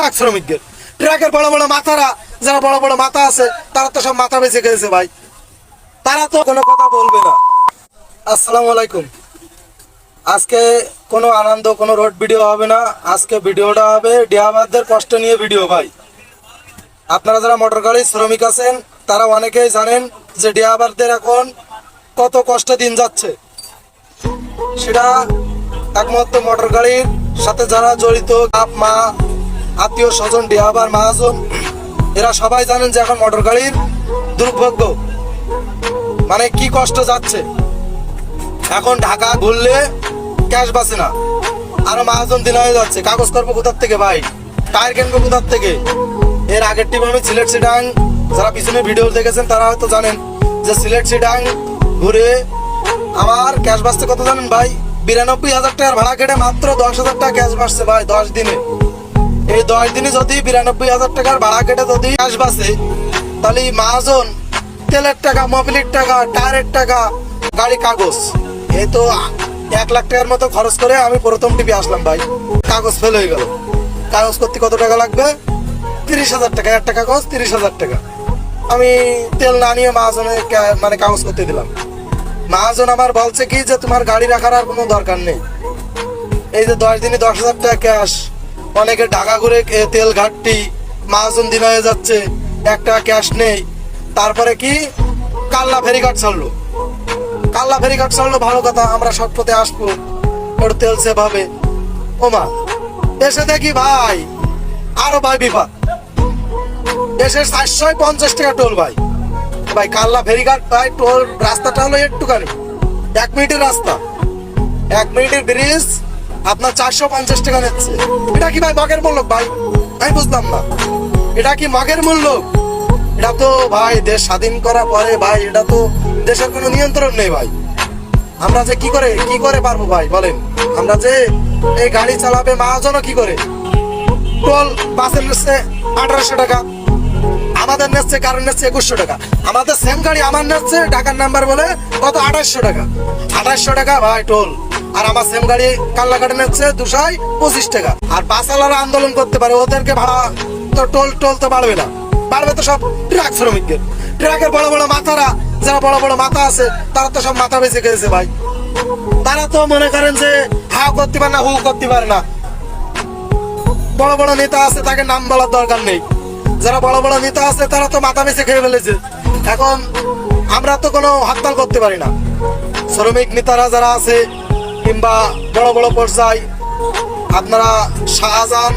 Truck শ্রমিকদের। ট্রাকের বড় বড় মাথারা, যারা বড় বড় মাথা আছে, তারা তো সব মাথা বেঁচে গেছে ভাই, তারা তো কোনো কথা বলবে না। আসসালামু আলাইকুম। আজকে কোনো আনন্দ, কোনো রোড ভিডিও হবে না। আজকে ভিডিওটা হবে ড্রাইভারদের কষ্ট নিয়ে ভিডিও ভাই। আপনারা যারা মোটর গাড়ির শ্রমিক আছেন তারা অনেকেই জানেন যে ড্রাইভারদের এখন কত কষ্ট দিন যাচ্ছে। সেটা একমাত্র মোটর গাড়ির সাথে যারা জড়িত, বাপ মা, আত্মীয় স্বজন, ড্রাইভার, মহাজন, এরা সবাই জানেন যে এখন মোটর গাড়ির দুর্ভাগ্য, মানে কি কষ্ট যাচ্ছে। এখন ঢাকা ঘুরলে ক্যাশ বাঁচে না, আরো মহাজন দিন হয়ে যাচ্ছে। কাগজ করবো কোথার থেকে ভাই, টায়ার কিনবো কোথার থেকে। এর আগের টিম আমি সিলেট সিটাং, যারা পিছনে ভিডিও দেখেছেন তারা হয়তো জানেন যে সিলেট সিটাং ঘুরে আমার ক্যাশ বাঁচতে কত জানেন ভাই? 92,000 টাকার ভাড়া কেটে মাত্র 10,000 টাকা ক্যাশ বাঁচছে ভাই 10 দিনে। এই 10 দিনে যদি 92,000 টাকার ভাড়া কেটে যদি ক্যাশ বাঁচে, তাহলে মহাজন তেলের টাকা, মোবিলের টাকা, টায়ারের টাকা, গাড়ি কাগজ, এই তো 1 লাখ টাকার মতো খরচ করে আমি প্রথম টিপে আসলাম ভাই। কাগজ ফেল হয়ে গেল। কাগজ করতে কত টাকা লাগবে? 30,000 টাকা। একটা কাগজ 30,000 টাকা। আমি তেল না নিয়ে মহাজনের মানে কাগজ করতে দিলাম। মহাজন আমার বলছে কি যে তোমার গাড়ি রাখার আর কোনো দরকার নেই। এই যে 10 দিনে 10,000 টাকা ক্যাশ, অনেকে ঢাকা ঘুরে তেল ঘাটতি, মহাজন দিন হয়ে যাচ্ছে, একটা ক্যাশ নেই। তারপরে কি কাল্লা ফেরিঘাট ছাড়লো। কাল্লা ফেরিঘাট ছাড়লো ভালো কথা, আমরা সব পথে আসবো, ওর তেল সেভ হবে। ওমা এসে দেখি ভাই আরো ভাই বিপদ। এসে 450 টাকা টোল ভাই। ভাই কাল্লা ফেরিঘাট ভাই টোল রাস্তাটা হলো একটুখানি, 1 মিনিটের রাস্তা, 1 মিনিটের ব্রিজ আপনার 450 টাকা নিচ্ছে। এটা কি ভাই মগের মূল্য ভাই? আমি বুঝলাম না, এটা কি মগের মূল্য? এটা তো ভাই দেশ স্বাধীন করার পরে ভাই এটা তো দেশের কোনো নিয়ন্ত্রণ নেই ভাই। আমরা যে কি করে পারবো ভাই বলেন? আমরা যে এই গাড়ি চালাবে মহাজনও কি করে? টোল বাসের নিচ্ছে 1800 টাকা, আমাদের নিচ্ছে কারণ নিচ্ছে 2100 টাকা। আমাদের সেম গাড়ি আমার নিচ্ছে ঢাকার নাম্বার বলে কত 2800 টাকা। 2800 টাকা ভাই টোল। আর আমার সেম গাড়ি কাল্লাঘাটে নিচ্ছে 225 টাকা। আর বাসওয়ালারা আন্দোলন করতে পারে, ওদেরকে ভাড়া তো টোল তো বাড়বে না, বাড়বে তো সব ট্রাক শ্রমিকদের। ট্রাকের বড় বড় মাথারা, যারা বড় বড় মাথা আছে, তারা তো সব মাথা বেঁচে গেছে ভাই। তারা তো মনে করেন যে হা করতে পারে না, হু করতে পারে না। বড় বড় নেতা আছে, তাকে নাম বলার দরকার নেই। যারা বড় বড় নেতা আছে তারা তো মাথা বেঁচে খেয়ে ফেলেছে। এখন আমরা তো কোনো হরতাল করতে পারি না। শ্রমিক নেতারা যারা আছে কিংবা বড় বড় পর্যায়, আপনারা শাহজাহান